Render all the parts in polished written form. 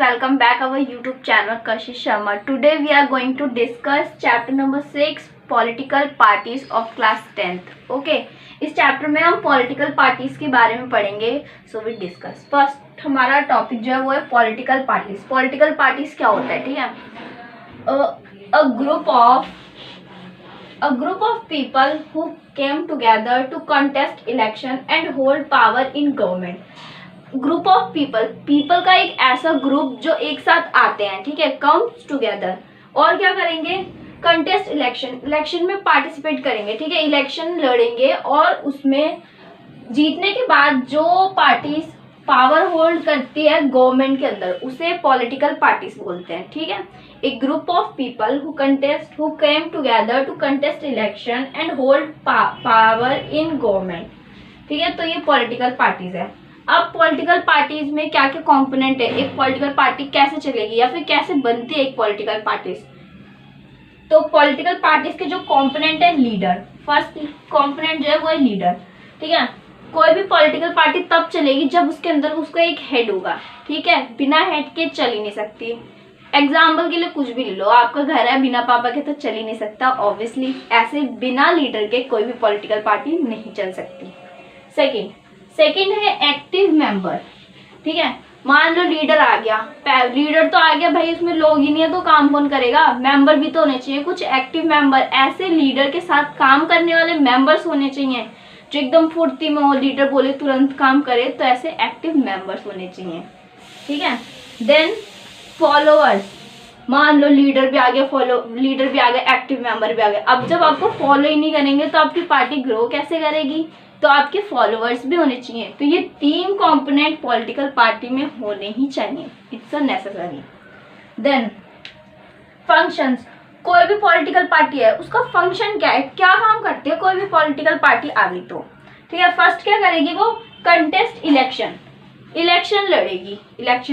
welcome back our YouTube channel Kashish Sharma. Today we are going to discuss chapter number 6 political parties of class 10th. Okay, इस chapter में हम political parties के बारे में पढ़ेंगे. So we discuss. First हमारा topic जो है वो है पॉलिटिकल पार्टीज. पॉलिटिकल पार्टीज क्या होता है, ठीक है? A group of people who came together to contest election and hold power in government. Group of people का एक ऐसा ग्रुप जो एक साथ आते हैं, ठीक है, कम्स टुगेदर और क्या करेंगे, कंटेस्ट इलेक्शन में पार्टिसिपेट करेंगे, ठीक है, इलेक्शन लड़ेंगे और उसमें जीतने के बाद जो पार्टीज पावर होल्ड करती है गवर्नमेंट के अंदर उसे पॉलिटिकल पार्टीज बोलते हैं, ठीक है. एक group of people who came together to contest election and hold power in government, ठीक है. तो ये पॉलिटिकल पार्टीज है. अब पॉलिटिकल पार्टीज में क्या क्या कंपोनेंट है, एक पॉलिटिकल पार्टी कैसे चलेगी या फिर कैसे बनती है एक पॉलिटिकल पार्टीज. तो पॉलिटिकल पार्टीज के जो कंपोनेंट है, लीडर. फर्स्ट कंपोनेंट जो है वो है लीडर, ठीक है. कोई भी पॉलिटिकल पार्टी तब चलेगी जब उसके अंदर उसका एक हेड होगा, ठीक है. बिना हेड के चल ही नहीं सकती. एग्जाम्पल के लिए कुछ भी ले लो, आपका घर है, बिना पापा के तो चल ही नहीं सकता ऑब्वियसली. ऐसे बिना लीडर के कोई भी पॉलिटिकल पार्टी नहीं चल सकती. सेकंड है एक्टिव मेंबर, ठीक है. मान लो लीडर आ गया, लीडर तो आ गया भाई, उसमें लोग ही नहीं है तो काम कौन करेगा, मेंबर भी तो होने चाहिए. कुछ एक्टिव मेंबर, ऐसे लीडर के साथ काम करने वाले मेंबर्स होने चाहिए जो एकदम फुर्ती में हो, लीडर बोले तुरंत काम करे, तो ऐसे एक्टिव मेंबर्स होने चाहिए, ठीक है. Then followers. मान लो लीडर भी आ गया, एक्टिव मेंबर भी आ गया. अब जब आपको फॉलो ही नहीं करेंगे तो आपकी पार्टी ग्रो कैसे करेगी, तो आपके फॉलोअर्स भी होने चाहिए. तो ये 3 कंपोनेंट पॉलिटिकल पार्टी में होने ही चाहिए. It's a necessary. Then functions. कोई भी पॉलिटिकल पार्टी है उसका फंक्शन क्या है, क्या काम करती है कोई भी पॉलिटिकल पार्टी आ गई तो, ठीक है. फर्स्ट क्या करेगी वो, कंटेस्ट इलेक्शन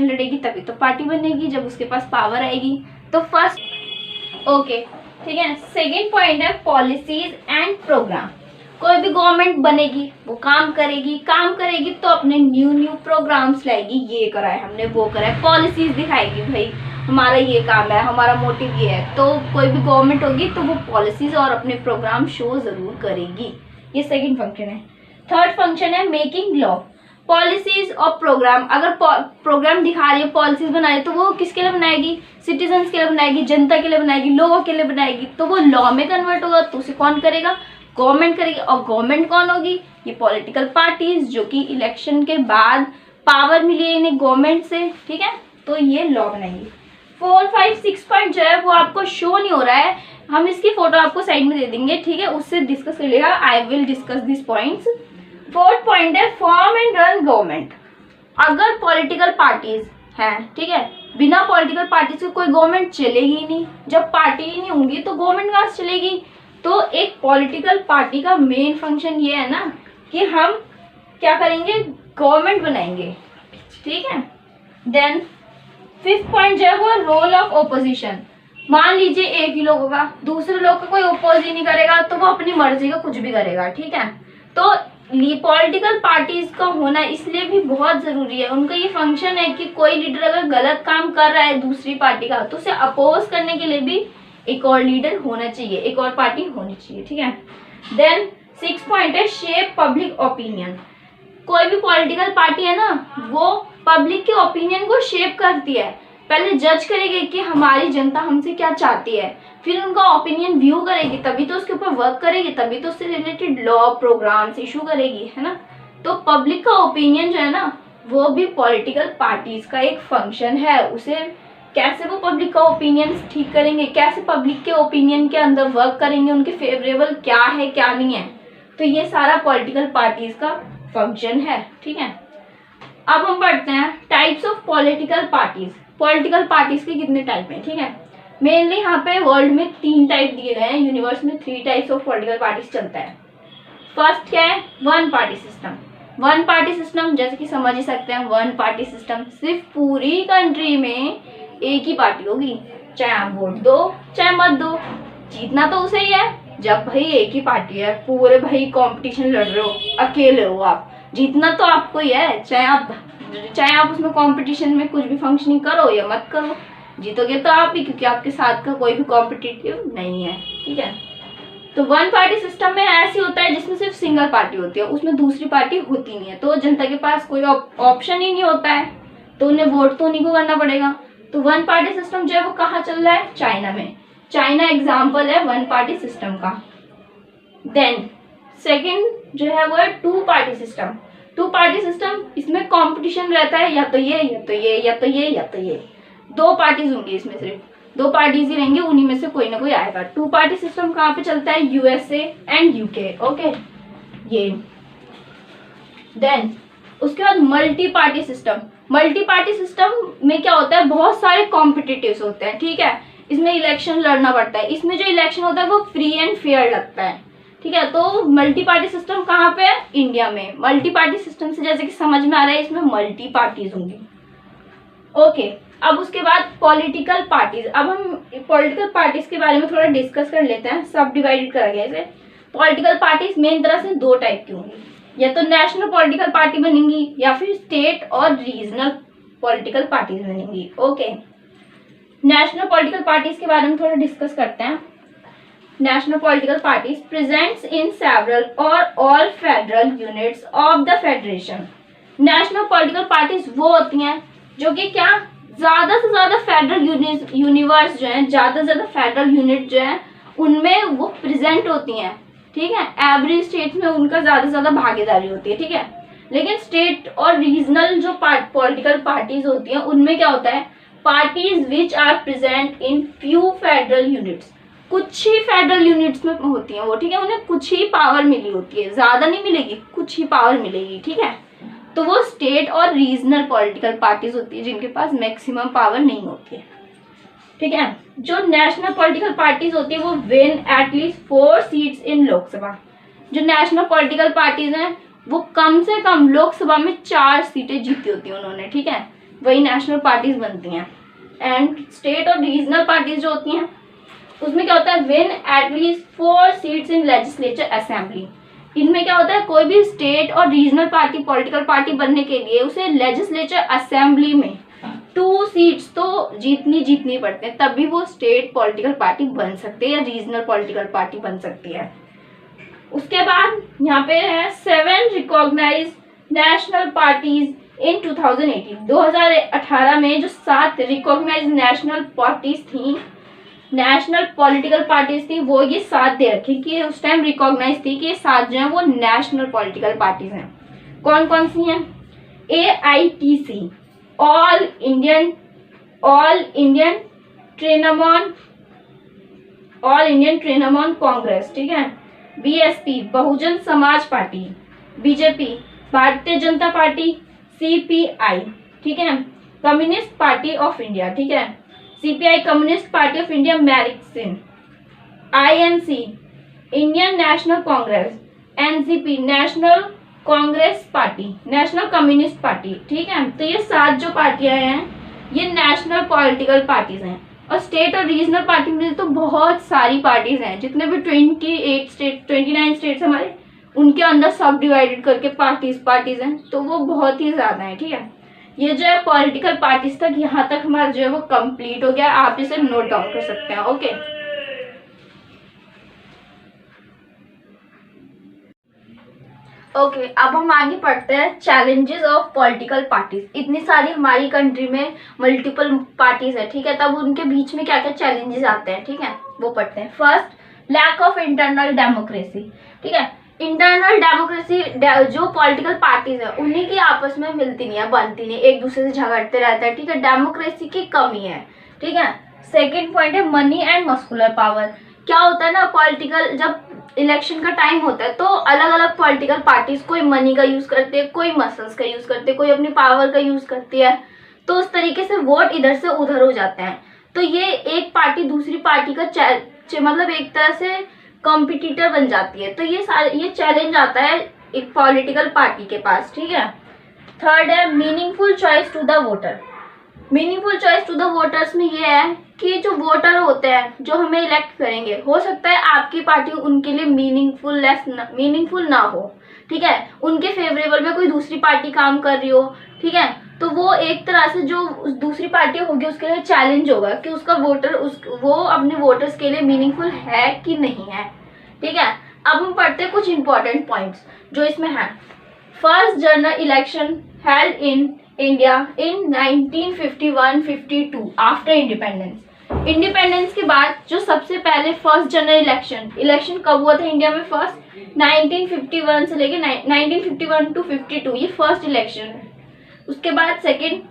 लड़ेगी तभी तो पार्टी बनेगी, जब उसके पास पावर आएगी. तो फर्स्ट ओके, ठीक है. सेकेंड पॉइंट है पॉलिसीज एंड प्रोग्राम. कोई भी गवर्नमेंट बनेगी वो काम करेगी तो अपने न्यू प्रोग्राम्स लाएगी. ये करा है हमने, वो करा है, पॉलिसीज दिखाएगी, भाई हमारा ये काम है, हमारा मोटिव ये है. तो कोई भी गवर्नमेंट होगी तो वो पॉलिसीज और अपने प्रोग्राम शो जरूर करेगी. ये सेकंड फंक्शन है. थर्ड फंक्शन है मेकिंग लॉ. पॉलिसीज और प्रोग्राम, अगर प्रोग्राम दिखा रही है, पॉलिसीज बना रही है, तो वो किसके लिए बनाएगी, सिटीजन्स के लिए बनाएगी, जनता के लिए बनाएगी, लोगों के लिए बनाएगी. तो वो लॉ में कन्वर्ट होगा तो उसे कौन करेगा, गवर्नमेंट करेगी. और गवर्नमेंट कौन होगी, ये पॉलिटिकल पार्टीज, जो कि इलेक्शन के बाद पावर मिली है इन्हें गवर्नमेंट से, ठीक है. तो ये लॉ बनाएंगी. 4, 5, 6 पॉइंट जो है वो आपको शो नहीं हो रहा है, हम इसकी फोटो आपको साइड में दे देंगे, ठीक है, उससे डिस्कस कर लेगा. I will discuss this points. Fourth point है फॉर्म एंड रन गवर्नमेंट. अगर पॉलिटिकल पार्टीज हैं, ठीक है, बिना पॉलिटिकल पार्टीज के कोई गवर्नमेंट चलेगी ही नहीं. जब पार्टी ही नहीं होंगी तो गवर्नमेंट कहाँ से चलेगी. तो एक पॉलिटिकल पार्टी का मेन फंक्शन ये है ना कि हम क्या करेंगे, गवर्नमेंट बनाएंगे, ठीक है. देन 5th पॉइंट जो है वो रोल ऑफ ओपोजिशन. मान लीजिए एक ही लोग होगा, दूसरे लोग का कोई ओपोज ही नहीं करेगा तो वो अपनी मर्जी का कुछ भी करेगा, ठीक है. तो पॉलिटिकल पार्टीज का होना इसलिए भी बहुत जरूरी है. उनका ये फंक्शन है कि कोई लीडर अगर गलत काम कर रहा है दूसरी पार्टी का तो उसे अपोज करने के लिए भी एक और लीडर होना चाहिए, एक और पार्टी होनी चाहिए, ठीक है. देन 6 पॉइंट है शेप पब्लिक ओपिनियन. कोई भी पॉलिटिकल पार्टी है ना वो पब्लिक के ओपिनियन को शेप करती है. पहले जज करेगी कि हमारी जनता हमसे क्या चाहती है, फिर उनका ओपिनियन व्यू करेगी, तभी तो उसके ऊपर वर्क करेगी, तभी तो उससे रिलेटेड लॉ प्रोग्राम्स इशू करेगी, है ना. तो पब्लिक का ओपिनियन जो है ना वो भी पॉलिटिकल पार्टीज का एक फंक्शन है. उसे कैसे वो पब्लिक का ओपिनियन ठीक करेंगे, कैसे पब्लिक के ओपिनियन के अंदर वर्क करेंगे, उनके फेवरेबल क्या है क्या नहीं है, तो ये सारा पॉलिटिकल पार्टीज का फंक्शन है, ठीक है. अब हम पढ़ते हैं types of political parties. Political parties के कितने टाइप हैं, ठीक है. मेनली यहाँ पे वर्ल्ड में 3 टाइप दिए गए हैं, यूनिवर्स में 3 टाइप्स ऑफ पॉलिटिकल पार्टीज चलता है. फर्स्ट क्या है, वन पार्टी सिस्टम. जैसे कि समझ ही सकते हैं, वन पार्टी सिस्टम सिर्फ पूरी कंट्री में एक ही पार्टी होगी, चाहे आप वोट दो चाहे मत दो, जीतना तो उसे ही है. जब भाई एक ही पार्टी है, पूरे भाई कंपटीशन लड़ रहे हो, अकेले हो आप, जीतना तो आपको ही है, चाहे आप चाहे आप उसमें कंपटीशन में कुछ भी फंक्शनिंग करो या मत करो, जीतोगे तो आप ही, क्योंकि आपके साथ का कोई भी कॉम्पिटिटिव नहीं है, ठीक है। तो वन पार्टी सिस्टम में ऐसे होता है जिसमें सिर्फ सिंगल पार्टी होती है, उसमें दूसरी पार्टी होती नहीं है, तो जनता के पास कोई ऑप्शन ही नहीं होता है, तो उन्हें वोट तो उन्हीं को करना पड़ेगा। तो वन पार्टी सिस्टम जो है वो कहाँ चल रहा है? चाइना में। चाइना एग्जाम्पल है वन पार्टी सिस्टम का। देन सेकंड जो है वो है two party system. Two party system, इसमें कंपटीशन रहता है, या तो ये या तो ये या तो ये या तो ये, दो पार्टीज होंगी, इसमें सिर्फ दो पार्टीज ही रहेंगे, उन्हीं में से कोई ना कोई आएगा। टू पार्टी सिस्टम कहाँ पे चलता है? यूएसए एंड यूके, ओके ये। देन उसके बाद multi party system. Multi party system में क्या होता है? बहुत सारे कॉम्पिटिटिव्स होते हैं, ठीक है, इसमें इलेक्शन लड़ना पड़ता है, इसमें जो इलेक्शन होता है वो फ्री एंड फेयर लगता है, ठीक है। तो मल्टी पार्टी सिस्टम कहाँ पे है? इंडिया में। मल्टी पार्टी सिस्टम से जैसे कि समझ में आ रहा है इसमें मल्टी पार्टीज होंगी, ओके। अब उसके बाद पॉलिटिकल पार्टीज। अब हम पॉलिटिकल पार्टीज के बारे में थोड़ा डिस्कस कर लेते हैं, सब डिवाइडेड करा गया इसे। पॉलिटिकल पार्टीज मेन तरह से दो टाइप की होंगी, या तो नेशनल पॉलिटिकल पार्टी बनेंगी या फिर स्टेट और रीजनल पॉलिटिकल पार्टीज बनेंगी, ओके। नेशनल पॉलिटिकल पार्टीज के बारे में थोड़ा डिस्कस करते हैं। National political parties presents in several और all federal units of the federation. National political parties वो होती हैं जो कि क्या, ज्यादा से ज्यादा फेडरल यूनिवर्स जो है, ज्यादा से ज्यादा फेडरल यूनिट जो है उनमें वो प्रेजेंट होती हैं, ठीक है। एवरी स्टेट में उनका ज्यादा से ज्यादा भागीदारी होती है, ठीक है। लेकिन स्टेट और रीजनल जो पॉलिटिकल पार्टीज होती हैं उनमें क्या होता है? Parties which are present in few federal units, कुछ ही फेडरल यूनिट्स में होती हैं वो, ठीक है। उन्हें कुछ ही पावर मिली होती है, ज्यादा नहीं मिलेगी, कुछ ही पावर मिलेगी, ठीक है। तो वो स्टेट और रीजनल पॉलिटिकल पार्टीज होती है जिनके पास मैक्सिमम पावर नहीं होती है, ठीक है। जो नेशनल पॉलिटिकल पार्टीज होती है वो win at least 4 seats in Lok Sabha. जो नेशनल पॉलिटिकल पार्टीज हैं वो कम से कम लोकसभा में 4 सीटें जीती होती हैं उन्होंने, ठीक है, वही नेशनल पार्टीज बनती हैं। एंड स्टेट और रीजनल पार्टीज जो होती हैं उसमें क्या होता है? Win at least 4 seats in legislature assembly. इनमें क्या होता है? कोई भी स्टेट और रीजनल पार्टी पॉलिटिकल पार्टी बनने के लिए उसे लेजिस्लेचर असेंबली में 2 सीट्स तो जीतनी पड़ते हैं, तभी वो स्टेट पॉलिटिकल पार्टी बन सकती है या रीजनल पॉलिटिकल पार्टी बन सकती है। उसके बाद यहाँ पे है 7 रिकॉग्नाइज नेशनल पार्टीज इन 2018। 2018 में जो 7 रिकॉग्नाइज नेशनल पार्टीज थी, नेशनल पॉलिटिकल पार्टीज थी, वो ये 7 दे रखी कि उस टाइम रिकॉग्नाइज थी कि ये 7 जो है वो नेशनल पॉलिटिकल पार्टीज हैं। कौन कौन सी हैं? AITC, ऑल इंडियन ट्रेनमोन कांग्रेस, ठीक है। BSP, Bahujan Samaj party. BJP, Bharatiya Janata party. CPI, ठीक है, कम्युनिस्ट पार्टी ऑफ इंडिया, ठीक है। CPI, communist party of India magazine. INC, Indian National Congress. NCP, national Congress party, national communist party, ठीक है। तो ये 7 जो पार्टियां हैं ये नेशनल पॉलिटिकल पार्टीज हैं। और स्टेट और रीजनल पार्टी में तो बहुत सारी पार्टीज हैं, जितने भी 29 स्टेट्स हमारे, उनके अंदर सब डिवाइडेड करके पार्टीज हैं, तो वो बहुत ही ज्यादा है, ठीक है। ये जो है पॉलिटिकल पार्टीज तक, यहाँ तक हमारा जो है वो कंप्लीट हो गया। आप इसे नोट डाउन कर सकते हैं, ओके। ओके, अब हम आगे पढ़ते हैं चैलेंजेस ऑफ पॉलिटिकल पार्टीज। इतनी सारी हमारी कंट्री में मल्टीपल पार्टीज है, ठीक है, तब उनके बीच में क्या क्या चैलेंजेस आते हैं, ठीक है, वो पढ़ते हैं। First, lack of internal democracy, ठीक है। इंटरनल डेमोक्रेसी, जो पॉलिटिकल पार्टीज है उन्हीं की आपस में मिलती नहीं है, बनती नहीं, एक दूसरे से झगड़ते रहते हैं, ठीक है, डेमोक्रेसी की कमी है, ठीक है। सेकेंड पॉइंट है मनी एंड मस्कुलर पावर। क्या होता है ना, पॉलिटिकल जब इलेक्शन का टाइम होता है तो अलग अलग पॉलिटिकल पार्टीज कोई मनी का यूज करते हैं, कोई मसल्स का यूज करते हैं, कोई अपनी पावर का यूज करती है, तो उस तरीके से वोट इधर से उधर हो जाते हैं। तो ये एक पार्टी दूसरी पार्टी का मतलब एक तरह से कॉम्पिटिटर बन जाती है। तो ये चैलेंज आता है एक पॉलिटिकल पार्टी के पास, ठीक है। थर्ड है meaningful choice to the voter. Meaningful choice to the voters में ये है कि जो वोटर होते हैं जो हमें इलेक्ट करेंगे, हो सकता है आपकी पार्टी उनके लिए मीनिंगफुल ना हो, ठीक है, उनके फेवरेबल में कोई दूसरी पार्टी काम कर रही हो, ठीक है, तो वो एक तरह से जो दूसरी पार्टी होगी उसके लिए चैलेंज होगा कि उसका वोटर वो अपने वोटर्स के लिए मीनिंगफुल है कि नहीं है, ठीक है। अब हम पढ़ते हैं कुछ इंपॉर्टेंट पॉइंट्स जो इसमें हैं। First general election held in India in 1951-52 after independence. Independence के बाद जो सबसे पहले फर्स्ट जनरल इलेक्शन कब हुआ था इंडिया में? फर्स्ट 1951 से लेके 1951 to 52, ये फर्स्ट इलेक्शन है। उसके बाद second,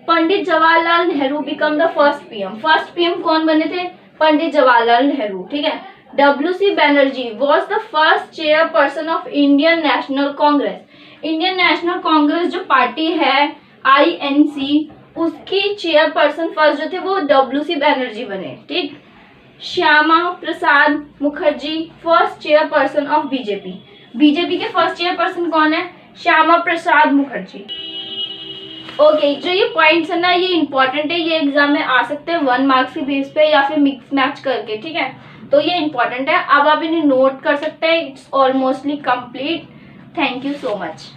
Pandit Jawaharlal Nehru became the first PM. First PM कौन बने थे? पंडित जवाहरलाल नेहरू, ठीक है। W C. Banerjee was the first chairperson of Indian National Congress. Indian National Congress जो पार्टी है INC, उसकी चेयरपर्सन फर्स्ट जो थे वो डब्ल्यू.सी. बैनर्जी बने, ठीक। Shyama Prasad Mukherjee first chairperson of BJP. BJP के फर्स्ट चेयरपर्सन कौन है? श्यामा प्रसाद मुखर्जी। ओके, जो ये पॉइंट्स है ना, ये इंपॉर्टेंट है, ये एग्जाम में आ सकते हैं 1 मार्क्स के बेस पे या फिर मिक्स मैच करके, ठीक है। तो ये इंपॉर्टेंट है, अब आप इन्हें नोट कर सकते हैं। It's almostly complete. Thank you so much.